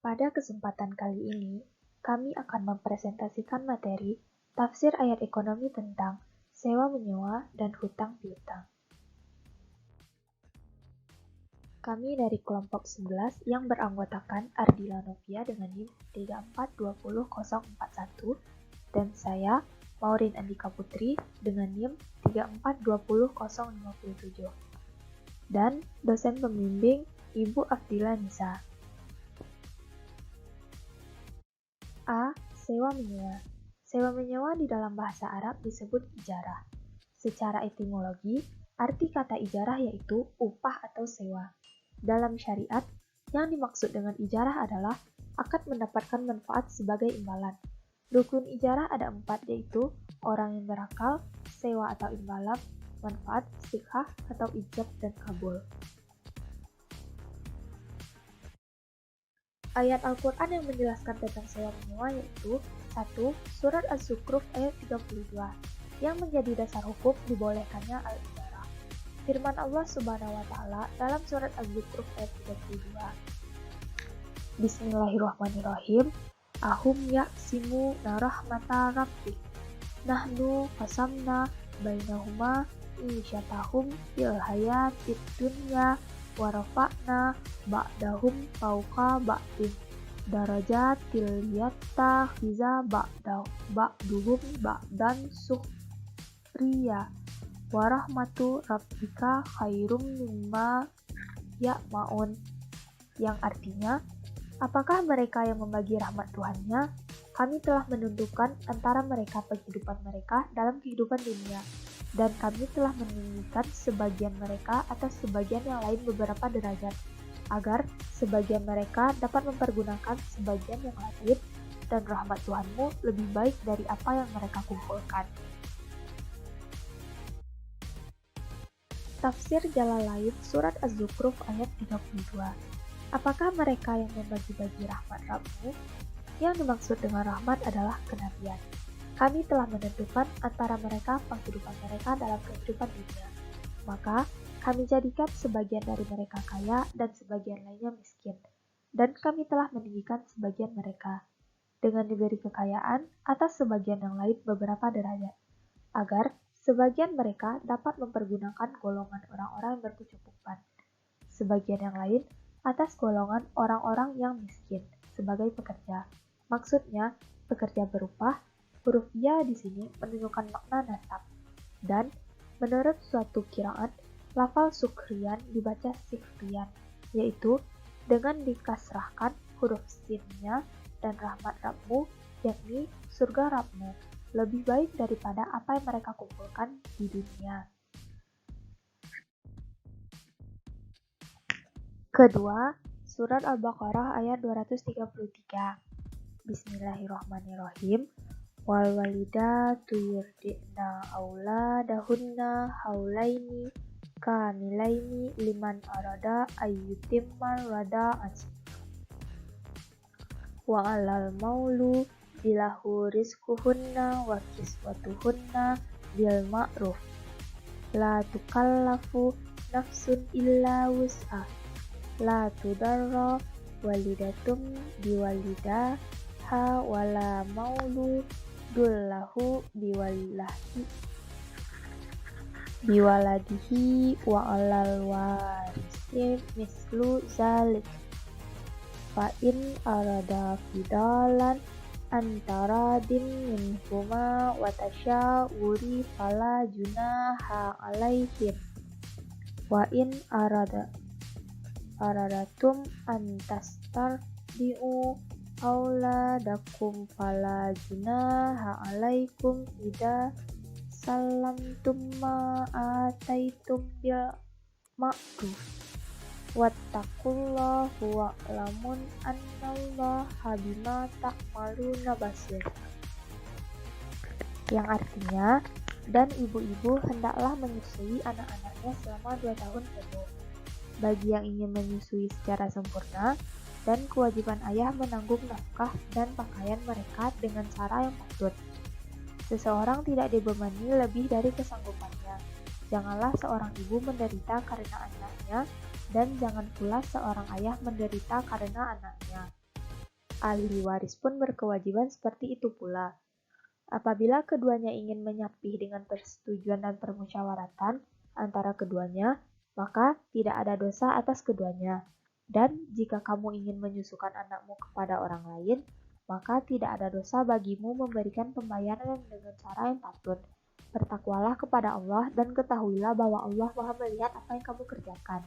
Pada kesempatan kali ini, kami akan mempresentasikan materi tafsir ayat ekonomi tentang sewa-menyewa dan hutang piutang. Kami dari kelompok 11 yang beranggotakan Ardila Novia dengan NIM 3420041 dan saya, Maureen Andika Putri dengan NIM 3420057 dan dosen pembimbing Ibu Afdila Nisa. A. Sewa-menyewa. Sewa-menyewa di dalam bahasa Arab disebut ijarah. Secara etimologi, arti kata ijarah yaitu upah atau sewa. Dalam syariat, yang dimaksud dengan ijarah adalah akad mendapatkan manfaat sebagai imbalan. Rukun ijarah ada 4 yaitu orang yang berakal, sewa atau imbalan, manfaat, istiqah atau ijab dan kabul. Ayat Al-Quran yang menjelaskan tentang sewa-menyewa yaitu 1. Surat Az-Zukhruf ayat 32 yang menjadi dasar hukum dibolehkannya al-ijarah. Firman Allah Subhanahu wa Ta'ala dalam surat Az-Zukhruf ayat 32. Bismillahirrahmanirrahim. Ahum ya'simu narahmata rabbik. Nahnu qasamna bainahuma isyatahum fil hayatid dunya wa rafa'na ba'dahum fawqa ba'din darajatil yattakhiza ba'duhum ba'dan sukhriya wa rahmatu rabbika khairum mimma ya'maun, yang artinya, apakah mereka yang membagi rahmat Tuhannya? Kami telah menentukan antara mereka penghidupan mereka dalam kehidupan dunia, dan kami telah meninggikan sebagian mereka atas sebagian yang lain beberapa derajat, agar sebagian mereka dapat mempergunakan sebagian yang lain, dan rahmat Tuhanmu lebih baik dari apa yang mereka kumpulkan. Tafsir Jalalain Surat Az-Zukhruf ayat 32. Apakah mereka yang membagi-bagi rahmat Rabbmu? Yang dimaksud dengan rahmat adalah kenabian. Kami telah menentukan antara mereka penghidupan mereka dalam kehidupan dunia. Maka, kami jadikan sebagian dari mereka kaya dan sebagian lainnya miskin. Dan kami telah meninggikan sebagian mereka dengan diberi kekayaan atas sebagian yang lain beberapa derajat, agar sebagian mereka dapat mempergunakan golongan orang-orang yang berkecukupan, sebagian yang lain atas golongan orang-orang yang miskin sebagai pekerja. Maksudnya, pekerja berupah. Huruf ya di sini menunjukkan makna nasab. Dan menurut suatu kiraan, lafal sukrian dibaca sikrian, yaitu dengan dikasrahkan huruf sinnya dan rahmat Rabbmu, yakni surga Rabbmu, lebih baik daripada apa yang mereka kumpulkan di dunia. Kedua, surat Al-Baqarah ayat 233. Bismillahirrahmanirrahim. Wal walidatu yurdi'na auladahunna haulaini kamilaini liman arada ayyutimmal rada'at. Wa 'alal maulu bilahu rizquhunna wa kiswatuhunna bil ma'ruf. La tukallafu nafsun illa wus'ah. La tudarra walidatum biwalidaha wala maulu dullahu biwaladihi wa alal warisi mislu zalik fa in arada fidalan antara din minhuma wa tasyawuri fala junaha alaihim wa in aradatum antastar di'u auladakum fala junaha alaikum ida salamtum ma ataitum bil ma'ruf wattaqullahu wa'lamun annallaha bima ta'maluna basir, yang artinya, dan ibu-ibu hendaklah menyusui anak-anaknya selama 2 tahun penuh. Bagi yang ingin menyusui secara sempurna, dan kewajiban ayah menanggung nafkah dan pakaian mereka dengan cara yang patut. Seseorang tidak dibebani lebih dari kesanggupannya. Janganlah seorang ibu menderita karena anaknya, dan jangan pula seorang ayah menderita karena anaknya. Ahli waris pun berkewajiban seperti itu pula. Apabila keduanya ingin menyapih dengan persetujuan dan permusyawaratan antara keduanya, maka tidak ada dosa atas keduanya. Dan jika kamu ingin menyusukan anakmu kepada orang lain, maka tidak ada dosa bagimu memberikan pembayaran dengan cara yang patut. Bertakwalah kepada Allah dan ketahuilah bahwa Allah Maha melihat apa yang kamu kerjakan.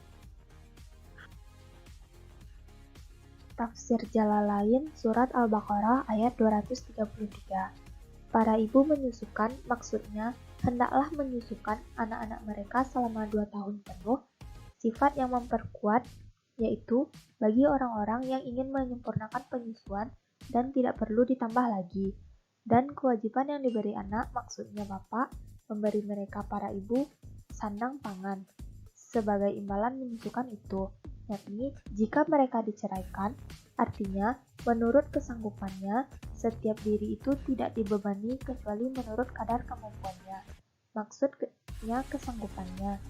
Tafsir Jalalain Surat Al-Baqarah ayat 233. Para ibu menyusukan, maksudnya hendaklah menyusukan anak-anak mereka selama 2 tahun penuh, sifat yang memperkuat, yaitu bagi orang-orang yang ingin menyempurnakan penyusuan dan tidak perlu ditambah lagi. Dan kewajiban yang diberi anak, maksudnya bapak, memberi mereka para ibu sandang pangan, sebagai imbalan menyusukan itu, yakni jika mereka diceraikan, artinya menurut kesanggupannya, setiap diri itu tidak dibebani kecuali menurut kadar kemampuannya. Maksudnya kesanggupannya.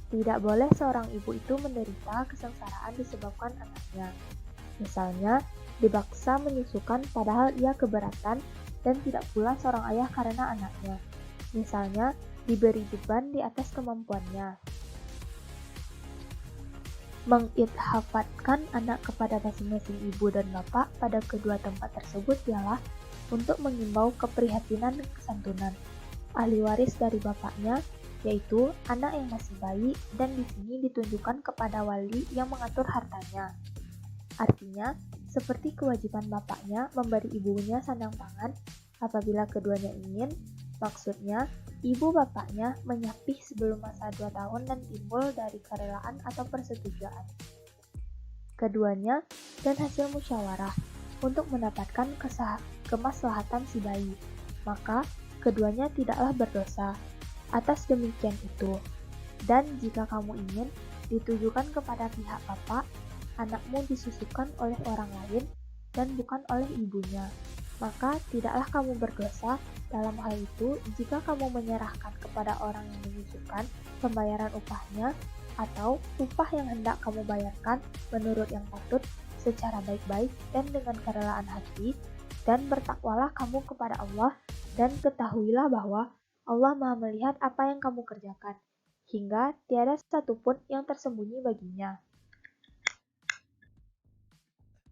Tidak boleh seorang ibu itu menderita kesengsaraan disebabkan anaknya. Misalnya, dipaksa menyusukan padahal ia keberatan dan tidak pula seorang ayah karena anaknya. Misalnya, diberi beban di atas kemampuannya. Mengidhafatkan anak kepada masing-masing ibu dan bapak pada kedua tempat tersebut ialah untuk mengimbau keprihatinan dan kesantunan. Ahli waris dari bapaknya, yaitu anak yang masih bayi, dan di sini ditunjukkan kepada wali yang mengatur hartanya. Artinya, seperti kewajiban bapaknya memberi ibunya sandang pangan apabila keduanya ingin, maksudnya ibu bapaknya menyapih sebelum masa 2 tahun dan timbul dari kerelaan atau persetujuan keduanya dan hasil musyawarah untuk mendapatkan kemaslahatan si bayi, maka keduanya tidaklah berdosa atas demikian itu. Dan jika kamu ingin ditujukan kepada pihak bapak, anakmu disusukan oleh orang lain dan bukan oleh ibunya, maka tidaklah kamu berdosa dalam hal itu jika kamu menyerahkan kepada orang yang menyusukan pembayaran upahnya atau upah yang hendak kamu bayarkan menurut yang patut secara baik-baik dan dengan kerelaan hati, dan bertakwalah kamu kepada Allah dan ketahuilah bahwa Allah Maha melihat apa yang kamu kerjakan, hingga tiada satupun yang tersembunyi baginya.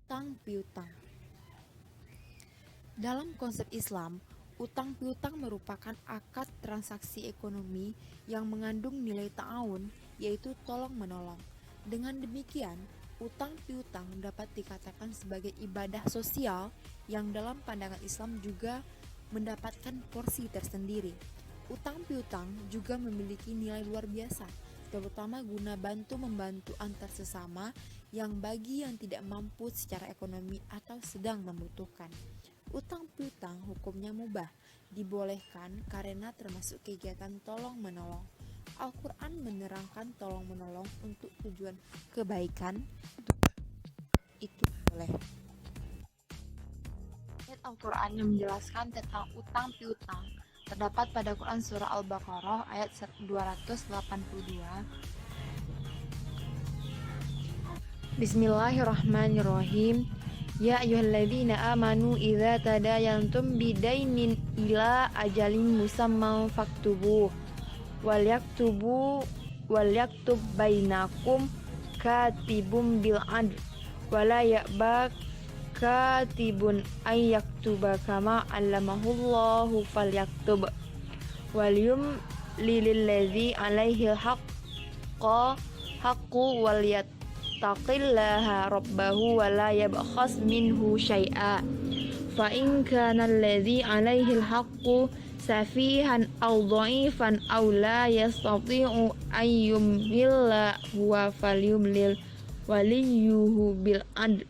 Utang piutang. Dalam konsep Islam, utang piutang merupakan akad transaksi ekonomi yang mengandung nilai ta'awun, yaitu tolong-menolong. Dengan demikian, utang piutang dapat dikatakan sebagai ibadah sosial yang dalam pandangan Islam juga mendapatkan porsi tersendiri. Utang piutang juga memiliki nilai luar biasa, terutama guna bantu-membantu antar sesama yang bagi yang tidak mampu secara ekonomi atau sedang membutuhkan. Utang piutang hukumnya mubah, dibolehkan karena termasuk kegiatan tolong-menolong. Al-Quran menerangkan tolong-menolong untuk tujuan kebaikan itu boleh. Ayat Al-Quran yang menjelaskan tentang utang piutang terdapat pada Quran Surah Al-Baqarah ayat 282. Bismillahirrahmanirrahim. Ya ayyuhalladzina amanu idza tadayantum bidainin ila ajalin musamman faktubuh wal yaktub bainakum katibun bil adl wala ya'ba katibun ay yaktuba kama 'allamahullahu falyaktub walyum lilladzi 'alaihil haqqu wal taqillaha rabbahu wa la yabkhas minhu syai'a fa in kana alladhi 'alaihi al-haqqu safihan aw dha'ifan aw la yastati'u ayyum illa huwa falyumlil waliyuhu bil adl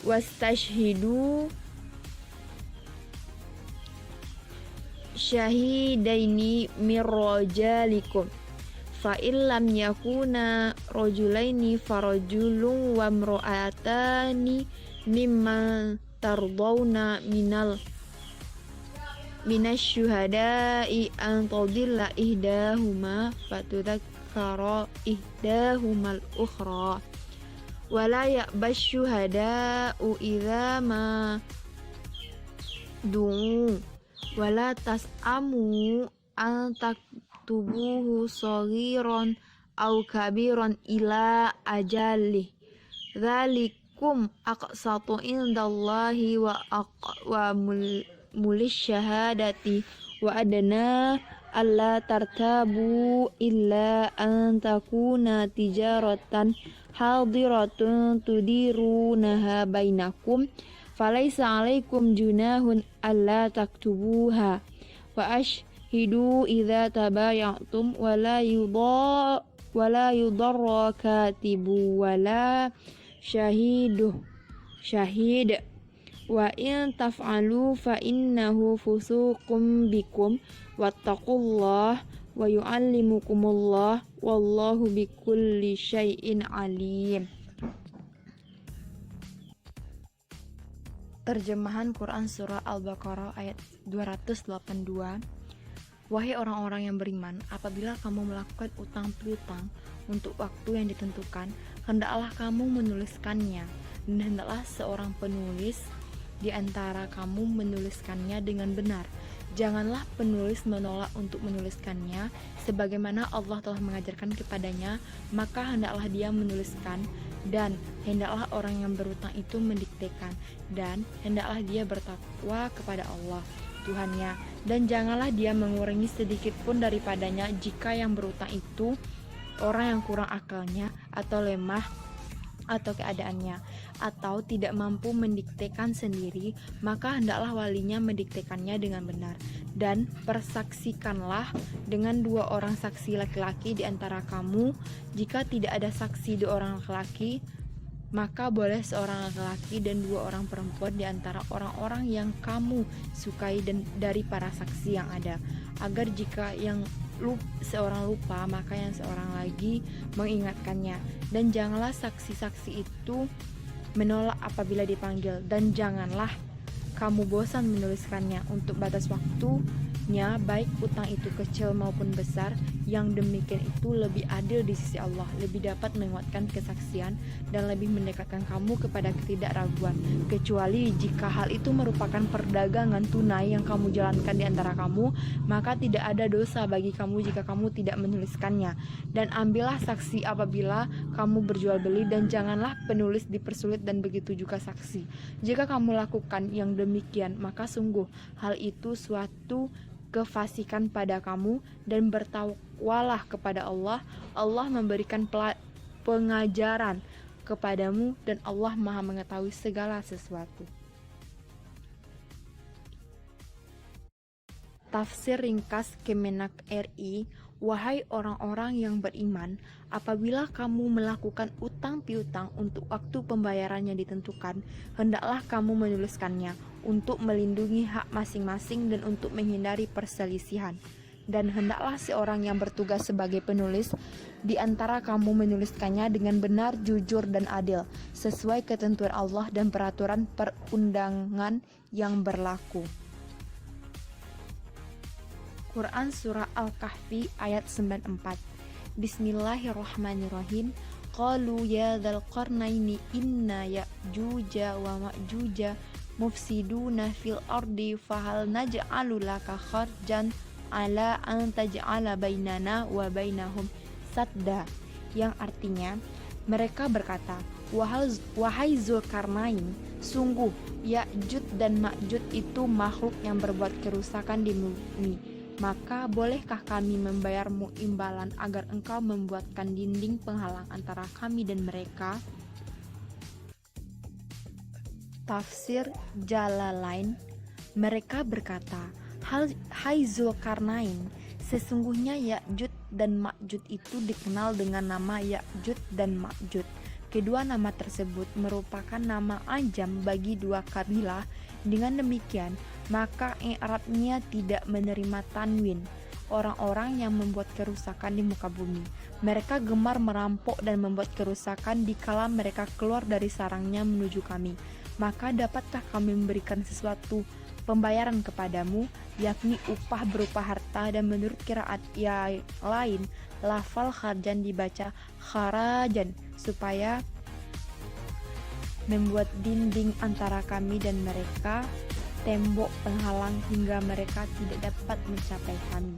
wastashhidu syahidaini mir rajalikum fa illam yakuna rajulaini farajulun wa imra'atani mimman tardawna minasyuhada'i an tadilla ihdahuma fatudzakkara ihdahumal ukhra wala ya'bas syuhada'u idza ma du'u wala tas'amu an taktubuhu saghiran aw kabiran ila ajalih dzalikum aqsatu indallahi wa mulish syahadati wa adna alla tartabu illa an takuna tijaratan hadiratun tudirunaha bainakum falaisa alaikum junahun alla taktubuha wa ashhidu idza tabayatum wala yudarra katibu wala syahid wa in taf'alu fa innahu fusuqum bikum wattaqullah wa yu'allimukumullah wallahu bikulli syai'in alim. Terjemahan Quran Surah Al-Baqarah ayat 282. Wahai orang-orang yang beriman, apabila kamu melakukan utang piutang untuk waktu yang ditentukan, hendaklah kamu menuliskannya, dan hendaklah seorang penulis di antara kamu menuliskannya dengan benar. Janganlah penulis menolak untuk menuliskannya, sebagaimana Allah telah mengajarkan kepadanya, maka hendaklah dia menuliskan, dan hendaklah orang yang berutang itu mendiktekan, dan hendaklah dia bertakwa kepada Allah Tuhannya, dan janganlah dia mengurangi sedikit pun daripadanya jika yang berutang itu orang yang kurang akalnya atau lemah atau keadaannya atau tidak mampu mendiktekan sendiri, maka hendaklah walinya mendiktekannya dengan benar. Dan persaksikanlah dengan 2 orang saksi laki-laki di antara kamu. Jika tidak ada saksi 2 orang laki-laki, maka boleh seorang laki-laki dan 2 orang perempuan di antara orang-orang yang kamu sukai dan dari para saksi yang ada, agar jika yang seorang lupa, maka yang seorang lagi mengingatkannya. Dan janganlah saksi-saksi itu menolak apabila dipanggil, dan janganlah kamu bosan menuliskannya untuk batas waktunya, baik utang itu kecil maupun besar. Yang demikian itu lebih adil di sisi Allah, lebih dapat menguatkan kesaksian dan lebih mendekatkan kamu kepada ketidakraguan, kecuali jika hal itu merupakan perdagangan tunai yang kamu jalankan di antara kamu, maka tidak ada dosa bagi kamu jika kamu tidak menuliskannya. Dan ambillah saksi apabila kamu berjual beli, dan janganlah penulis dipersulit, dan begitu juga saksi. Jika kamu lakukan yang demikian, maka sungguh hal itu suatu kefasikan pada kamu, dan bertakwalah kepada Allah. Allah memberikan pengajaran kepadamu, dan Allah Maha mengetahui segala sesuatu. Tafsir ringkas Kemenak RI. Wahai orang-orang yang beriman, apabila kamu melakukan utang piutang untuk waktu pembayaran yang ditentukan, hendaklah kamu menuliskannya untuk melindungi hak masing-masing dan untuk menghindari perselisihan. Dan hendaklah seorang yang bertugas sebagai penulis di antara kamu menuliskannya dengan benar, jujur, dan adil, sesuai ketentuan Allah dan peraturan perundangan yang berlaku. Quran Surah Al-Kahfi ayat 94. Bismillahirrahmanirrahim. Qalu ya dzal qarnaini inna ya'juja wa ma'juja mufsiduna fil ardi fahal naj'alu laka kharjan ala an taj'ala bainana wa bainahum sadda, yang artinya mereka berkata, wahai Zulkarnain, sungguh Ya'juj dan Ma'juj itu makhluk yang berbuat kerusakan di bumi. Maka bolehkah kami membayarmu imbalan agar engkau membuatkan dinding penghalang antara kami dan mereka? Tafsir Jalalain. Mereka berkata, hai Zulkarnain, sesungguhnya Ya'juj dan Ma'juj itu dikenal dengan nama Ya'juj dan Ma'juj. Kedua nama tersebut merupakan nama ajam bagi 2 kabilah. Dengan demikian, maka i'rabnya tidak menerima tanwin. Orang-orang yang membuat kerusakan di muka bumi. Mereka gemar merampok dan membuat kerusakan dikala mereka keluar dari sarangnya menuju kami. Maka dapatkah kami memberikan sesuatu pembayaran kepadamu, yakni upah berupa harta? Dan menurut qiraat yang lain, lafal kharjan dibaca kharajan, supaya membuat dinding antara kami dan mereka, tembok penghalang hingga mereka tidak dapat mencapai kami.